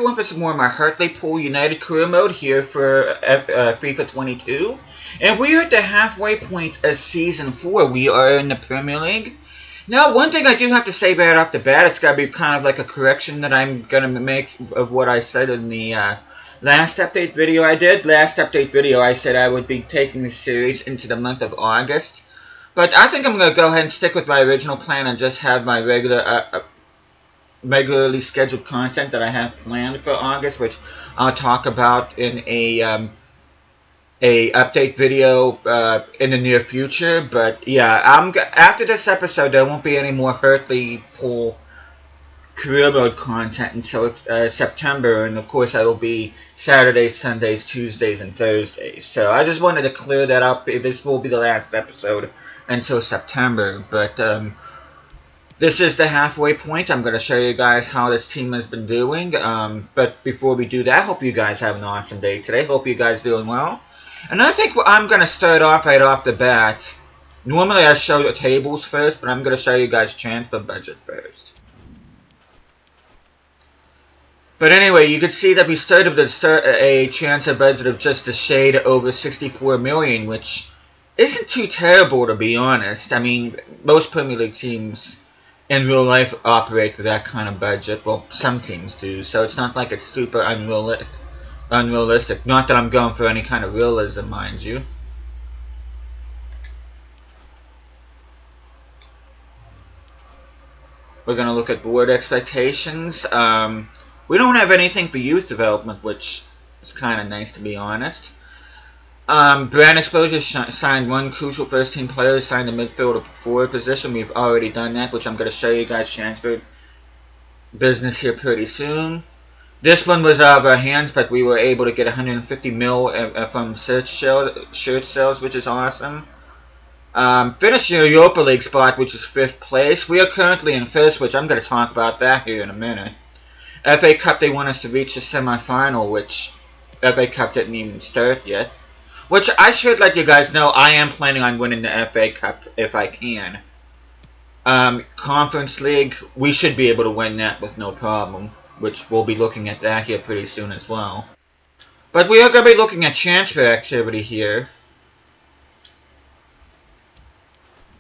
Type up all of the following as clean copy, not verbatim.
everyone for some more of my Hartlepool United career mode here for FIFA 22. And we are at the halfway point of Season 4. We are in the Premier League. Now, one thing I do have to say right off the bat, it's got to be kind of like a correction that I'm going to make of what I said in the last update video I did. Last update video I said I would be taking this series into the month of August. But I think I'm going to go ahead and stick with my original plan and just have my regularly scheduled content that I have planned for August, which I'll talk about in a update video in the near future. But yeah, after this episode, there won't be any more Hartlepool career mode content until September, and of course that will be Saturdays, Sundays, Tuesdays, and Thursdays. So I just wanted to clear that up. This will be the last episode until September, but this is the halfway point. I'm going to show you guys how this team has been doing. But before we do that, I hope you guys have an awesome day today. Hope you guys doing well. And I think I'm going to start off right off the bat. Normally I show the tables first, but I'm going to show you guys transfer budget first. But anyway, you can see that we started with a transfer budget of just a shade over 64 million, which isn't too terrible, to be honest. I mean, most Premier League teams in real life operate with that kind of budget. Well, some teams do, so it's not like it's super unrealistic. Not that I'm going for any kind of realism, mind you. We're going to look at board expectations. We don't have anything for youth development, which is kind of nice, to be honest. Brand exposure signed one crucial first-team player, signed the midfielder forward position. We've already done that, which I'm going to show you guys transfer business here pretty soon. This one was out of our hands, but we were able to get 150 mil from shirt sales, which is awesome. Finished your Europa League spot, which is 5th place. We are currently in 1st, which I'm going to talk about that here in a minute. FA Cup, they want us to reach the semi-final, which FA Cup didn't even start yet. Which I should let you guys know, I am planning on winning the FA Cup if I can. Conference League, we should be able to win that with no problem, which we'll be looking at that here pretty soon as well. But we are going to be looking at transfer activity here.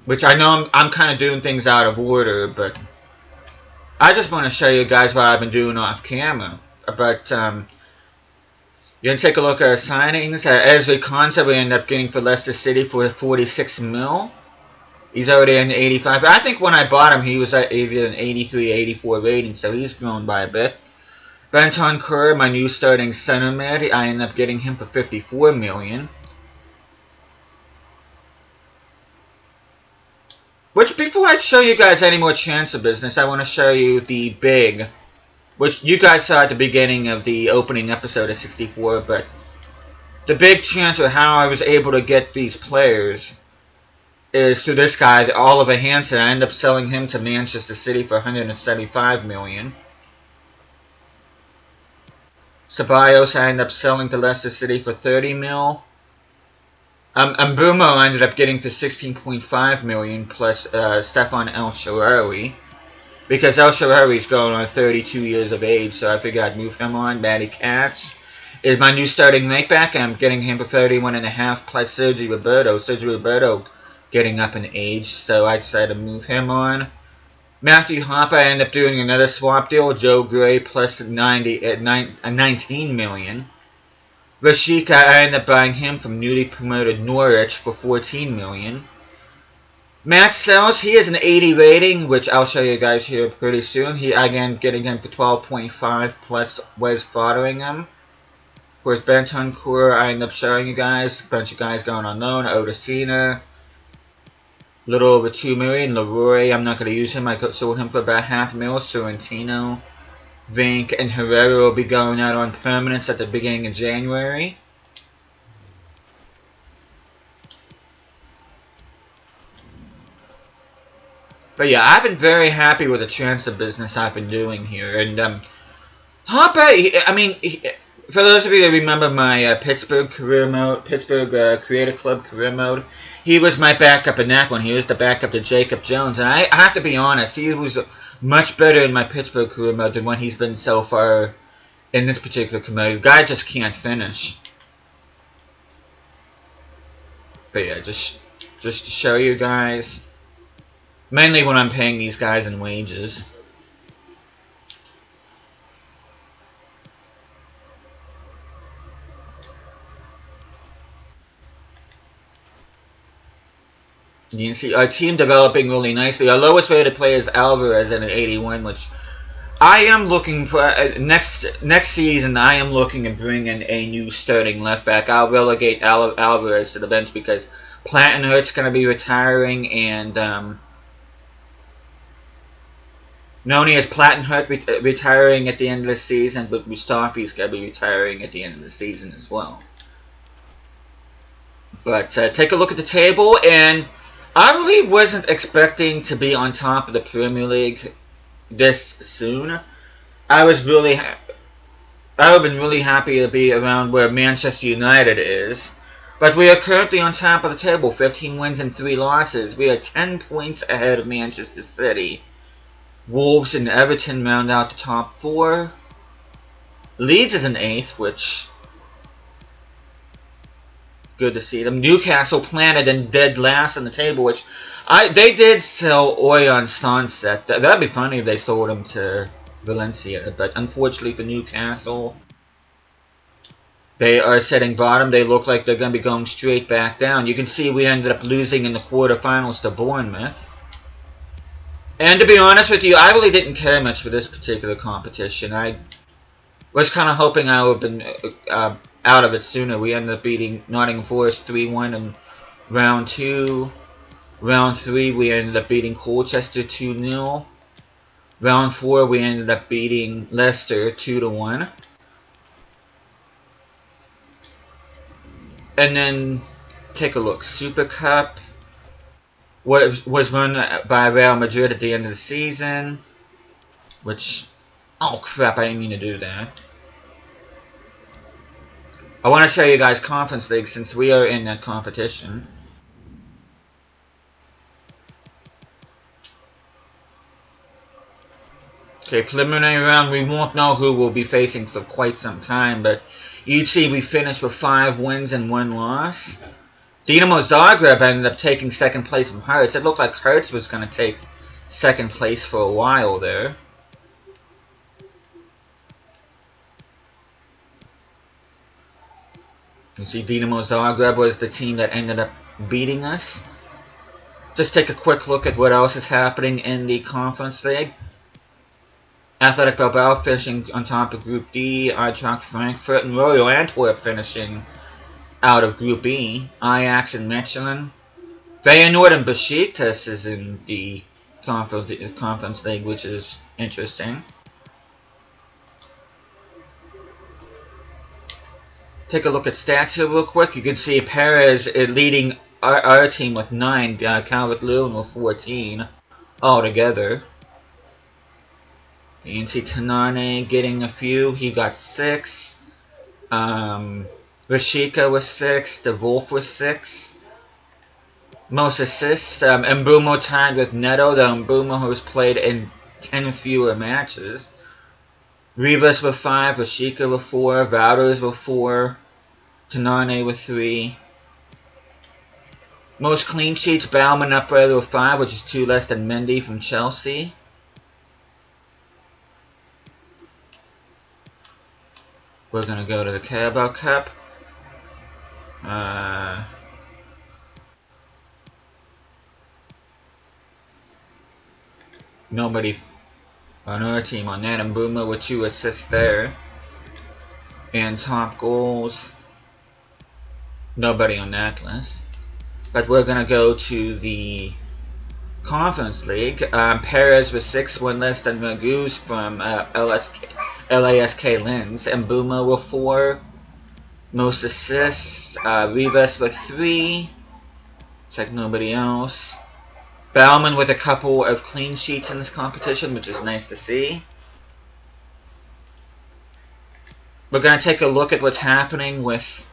Which I know I'm kind of doing things out of order, but I just want to show you guys what I've been doing off camera. But, you can take a look at our signings. Ezri Konsa we ended up getting for Leicester City for 46 mil. He's already an 85. I think when I bought him, he was at either an 83, 84 rating, so he's grown by a bit. Benton Kerr, my new starting center mid, I ended up getting him for 54 million. Which, before I show you guys any more transfer business, I want to show you the big, which you guys saw at the beginning of the opening episode of 64, but the big transfer, how I was able to get these players, is through this guy, Oliver Hansen. I ended up selling him to Manchester City for 175 million. Ceballos, I ended up selling to Leicester City for 30 mil. Mbeumo I ended up getting for 16.5 million plus Stefan El Shaarawy. Because El Shaarawy is going on 32 years of age, so I figured I'd move him on. Matty Cash is my new starting right back. I'm getting him for 31.5 plus Sergio Roberto. Sergio Roberto getting up in age, so I decided to move him on. Matthew Hopper, I ended up doing another swap deal. Joe Gray plus 19 million. Rashika, I ended up buying him from newly promoted Norwich for 14 million. Matt Sells, he is an 80 rating, which I'll show you guys here pretty soon. Again, getting him for 12.5 plus Wes Fotheringham. Of course, Benton Kerr, I ended up showing you guys. A bunch of guys going on loan. Odesina, a little over 2 million. Leroy, I'm not going to use him. I sold him for about half mil. Sorrentino, Vink, and Herrera will be going out on permanents at the beginning of January. But yeah, I've been very happy with the transfer business I've been doing here. And Hopper, I mean, for those of you that remember my Pittsburgh career mode, Pittsburgh Creative Club career mode, he was my backup in that one. He was the backup to Jacob Jones. And I have to be honest, he was much better in my Pittsburgh career mode than what he's been so far in this particular committee. The guy just can't finish. But yeah, just to show you guys. Mainly when I'm paying these guys in wages. You can see our team developing really nicely. Our lowest rated player is Alvarez at an 81, which I am looking for next season. I am looking to bring in a new starting left back. I'll relegate Alvarez to the bench because Plattenhurt's going to be retiring, and not only is Plattenhurt retiring at the end of the season, but Mustafi's going to be retiring at the end of the season as well. But take a look at the table, and I really wasn't expecting to be on top of the Premier League this soon. I would have been really happy to be around where Manchester United is. But we are currently on top of the table, 15 wins and 3 losses. We are 10 points ahead of Manchester City. Wolves and Everton round out the top 4. Leeds is in 8th, which... good to see them. Newcastle planted and dead last on the table, which they did sell Orion Sunset. That'd be funny if they sold him to Valencia, but unfortunately for Newcastle, they are sitting bottom. They look like they're going to be going straight back down. You can see we ended up losing in the quarterfinals to Bournemouth. And to be honest with you, I really didn't care much for this particular competition. I was kind of hoping I would have been out of it sooner. We ended up beating Nottingham Forest 3-1 in round 2. Round 3, we ended up beating Colchester 2-0. Round 4, we ended up beating Leicester 2-1. And then, take a look. Super Cup was run by Real Madrid at the end of the season. Which, oh crap, I didn't mean to do that. I want to show you guys Conference League since we are in that competition. Okay, preliminary round, we won't know who we'll be facing for quite some time, but you'd see we finished with 5 wins and 1 loss. Dinamo Zagreb ended up taking 2nd place from Hearts. It looked like Hearts was going to take 2nd place for a while there. You see Dinamo Zagreb was the team that ended up beating us. Just take a quick look at what else is happening in the Conference League. Athletic Bilbao finishing on top of Group D. Eintracht Frankfurt and Royal Antwerp finishing out of Group E. Ajax and Mechelen. Feyenoord and Besiktas is in the Conference League, which is interesting. Take a look at stats here real quick. You can see Perez is leading our team with 9, Calvert-Lewin with 14 altogether. You can see Tanane getting a few. He got 6. Rashika was 6. De Wolf was 6. Most assists. Mbumo tied with Neto, though Mbumo has played in 10 fewer matches. Rivas with 5. Rashika with 4. Wouters with 4. Tanane with 3. Most clean sheets. Bauman up there with 5, which is 2 less than Mendy from Chelsea. We're going to go to the Carabao Cup. Nobody on our team on that. Mbuma with 2 assists there. And top goals. Nobody on that list. But we're going to go to the Conference League. Perez with 6, 1 less than Maguz from LASK Linz. Mbuma with 4. Most assists. Rivas with 3. Check nobody else. Bauman with a couple of clean sheets in this competition, which is nice to see. We're going to take a look at what's happening with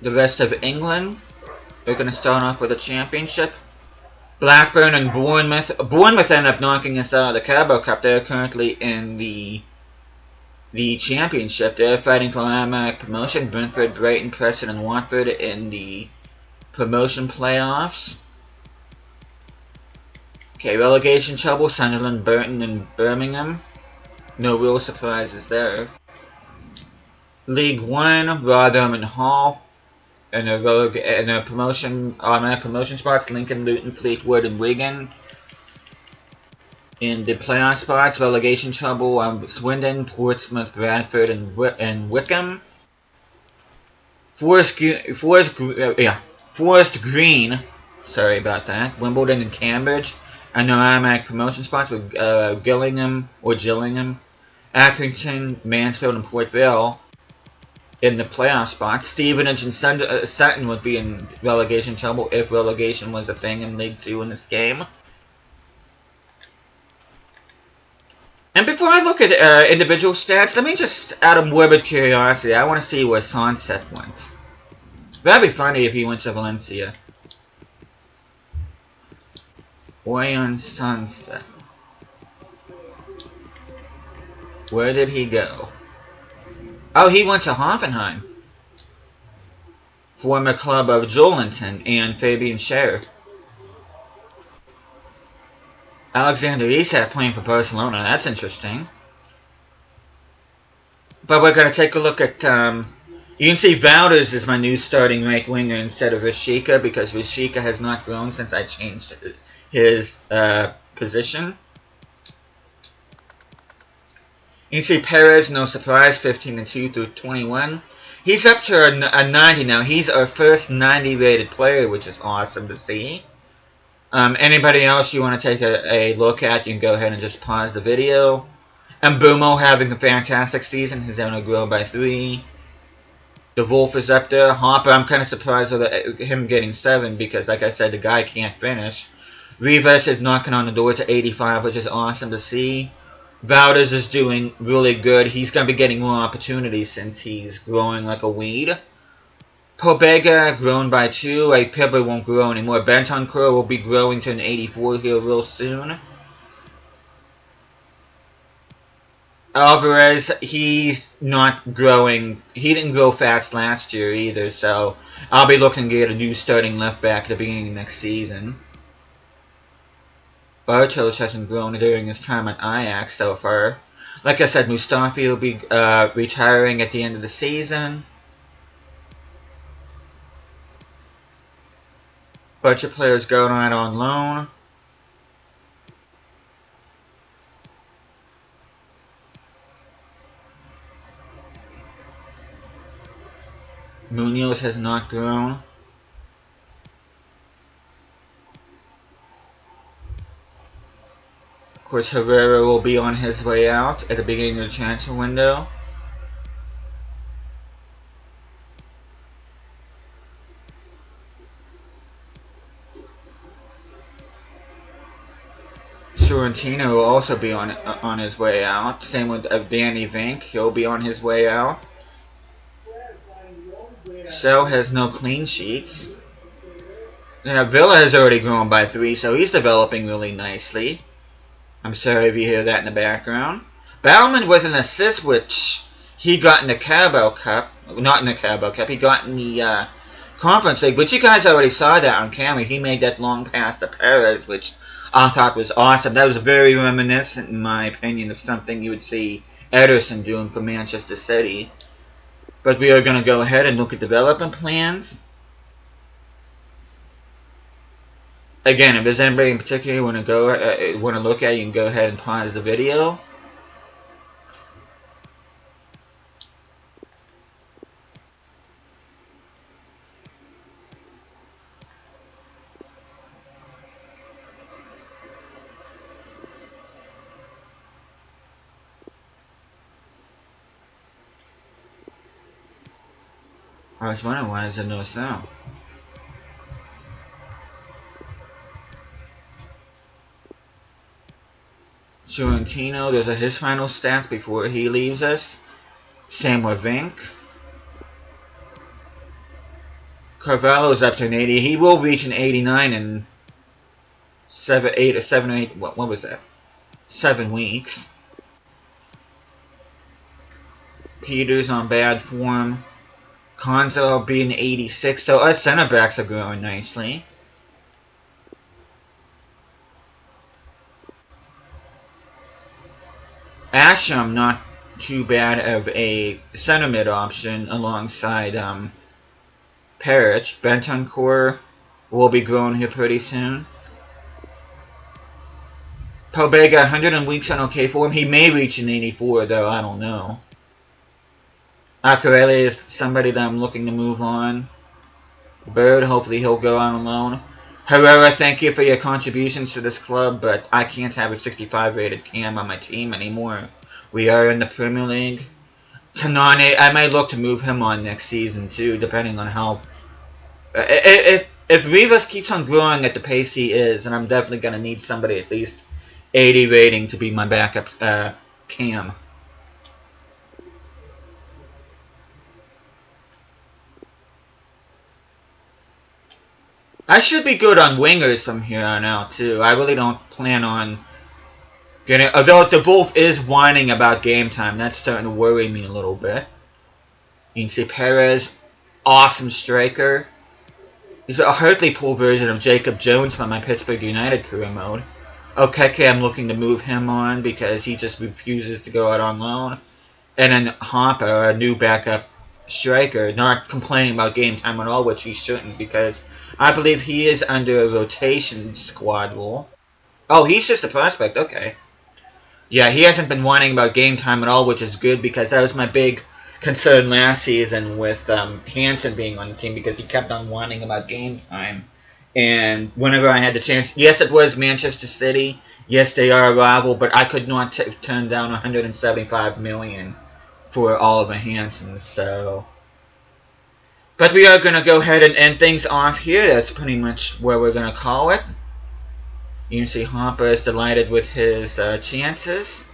the rest of England. We're going to start off with the Championship. Blackburn and Bournemouth. Bournemouth ended up knocking us out of the Carabao Cup. They're currently in the the championship. They're fighting for automatic promotion. Brentford, Brighton, Preston, and Watford in the promotion playoffs. Okay, relegation trouble. Sunderland, Burton, and Birmingham. No real surprises there. League One, Rotherham and Hull. And a promotion, automatic promotion spots. Lincoln, Luton, Fleetwood, and Wigan. In the playoff spots, relegation trouble, Swindon, Portsmouth, Bradford, and Wickham. Forest Green, sorry about that, Wimbledon and Cambridge. And no automatic promotion spots with Gillingham, Accrington, Mansfield, and Port Vale in the playoff spots. Stevenage and Sutton would be in relegation trouble if relegation was a thing in League 2 in this game. And before I look at individual stats, let me just, out of morbid curiosity, I want to see where Sunset went. That'd be funny if he went to Valencia. Oyon Sunset. Where did he go? Oh, he went to Hoffenheim. Former club of Joelinton and Fabian Schär. Alexander Isak playing for Barcelona. That's interesting. But we're going to take a look at... you can see Wouters is my new starting right winger instead of Rashika, because Rashika has not grown since I changed his position. You can see Perez, no surprise, 15-2 through 21. He's up to a 90 now. He's our first 90 rated player, which is awesome to see. Anybody else you want to take a look at, you can go ahead and just pause the video. And Mbumo having a fantastic season. He's going to grow by 3. The Wolf is up there. Hopper, I'm kind of surprised with him getting 7 because, like I said, the guy can't finish. Rivas is knocking on the door to 85, which is awesome to see. Wouters is doing really good. He's going to be getting more opportunities since he's growing like a weed. Pobega grown by 2. I probably won't grow anymore. Bentancur will be growing to an 84 here real soon. Alvarez, he's not growing. He didn't grow fast last year either, so I'll be looking to get a new starting left back at the beginning of next season. Bartos hasn't grown during his time at Ajax so far. Like I said, Mustafi will be retiring at the end of the season. Bunch of players going on loan. Munoz has not grown. Of course, Herrera will be on his way out at the beginning of the transfer window. Sorrentino will also be on his way out. Same with Danny Vink. He'll be on his way out. Shell has no clean sheets. Yeah, Villa has already grown by 3, so he's developing really nicely. I'm sorry if you hear that in the background. Bauman with an assist, which he got in the Carabao Cup. Not in the Carabao Cup. He got in the Conference League, but you guys already saw that on camera. He made that long pass to Perez, which I thought was awesome. That was very reminiscent, in my opinion, of something you would see Ederson doing for Manchester City. But we are going to go ahead and look at development plans. Again, if there's anybody in particular you want to look at, you can go ahead and pause the video. I was wondering why is there no sound. Sorrentino, there's his final stats before he leaves us. Same with Vink. Carvalho's up to an 80. He will reach an 89 in 7 or 8. What was that? 7 weeks. Peters on bad form. Konzo being 86. So our center backs are growing nicely. Asham, not too bad of a center mid option alongside Perich. Bentancur will be growing here pretty soon. Pobega, 100 weeks on okay form. He may reach an 84, though. I don't know. Akurele is somebody that I'm looking to move on. Bird, hopefully he'll go out on loan. Herrera, thank you for your contributions to this club, but I can't have a 65 rated Cam on my team anymore. We are in the Premier League. Tanane, I might look to move him on next season too, depending on how... If Rivas keeps on growing at the pace he is, then I'm definitely going to need somebody at least 80 rating to be my backup Cam. I should be good on wingers from here on out, too. I really don't plan on getting... Although the Wolf is whining about game time, that's starting to worry me a little bit. You can see Perez, awesome striker. He's a Hartlepool version of Jacob Jones from my Pittsburgh United career mode. Okeke, I'm looking to move him on because he just refuses to go out on loan. And then Hopper, a new backup striker, not complaining about game time at all, which he shouldn't, because I believe he is under a rotation squad rule. Oh, he's just a prospect, okay. Yeah, he hasn't been whining about game time at all, which is good, because that was my big concern last season with Hansen being on the team, because he kept on whining about game time. And whenever I had the chance, yes, it was Manchester City, yes, they are a rival, but I could not turn down $175 million for Oliver Hansen, so... But we are going to go ahead and end things off here. That's pretty much where we're going to call it. You can see Hopper is delighted with his chances.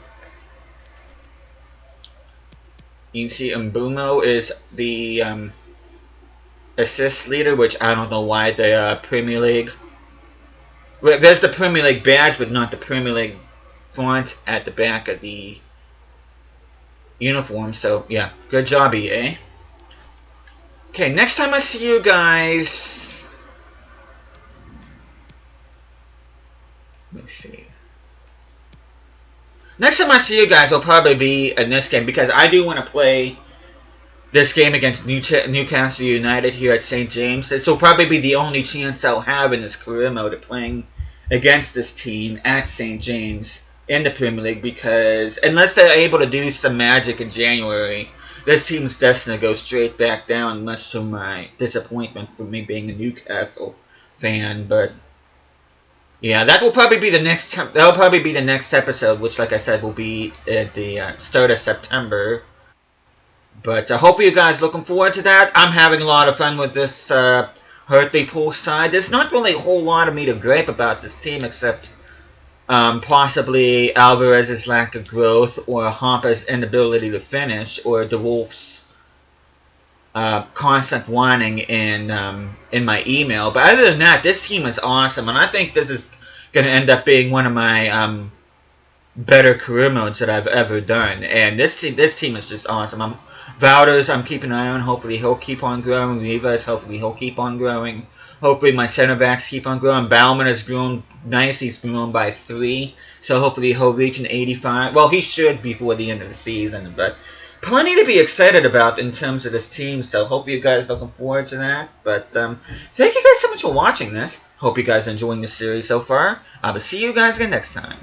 You can see Mbumo is the assist leader, which I don't know why the Premier League... Well, there's the Premier League badge, but not the Premier League font at the back of the uniform. So, yeah, good job, EA. Okay, next time I see you guys... Let me see. Next time I see you guys will probably be in this game, because I do want to play this game against Newcastle United here at St. James. This will probably be the only chance I'll have in this career mode of playing against this team at St. James in the Premier League, because unless they're able to do some magic in January, this team's destined to go straight back down, much to my disappointment for me being a Newcastle fan. But yeah, that will probably be the next. That'll probably be the next episode, which, like I said, will be at the start of September. But hopefully, you guys looking forward to that. I'm having a lot of fun with this Hartlepool side. There's not really a whole lot of me to gripe about this team, except possibly Alvarez's lack of growth, or Hopper's inability to finish, or the Wolves' constant whining in my email. But other than that, this team is awesome, and I think this is going to end up being one of my better career modes that I've ever done. And this team is just awesome. Wouters, I'm keeping an eye on. Hopefully he'll keep on growing. Rivas, hopefully he'll keep on growing. Hopefully my center backs keep on growing. Bauman has grown nice. He's grown by 3. So hopefully he'll reach an 85. Well, he should before the end of the season. But plenty to be excited about in terms of this team. So hopefully you guys are looking forward to that. But thank you guys so much for watching this. Hope you guys are enjoying this series so far. I will see you guys again next time.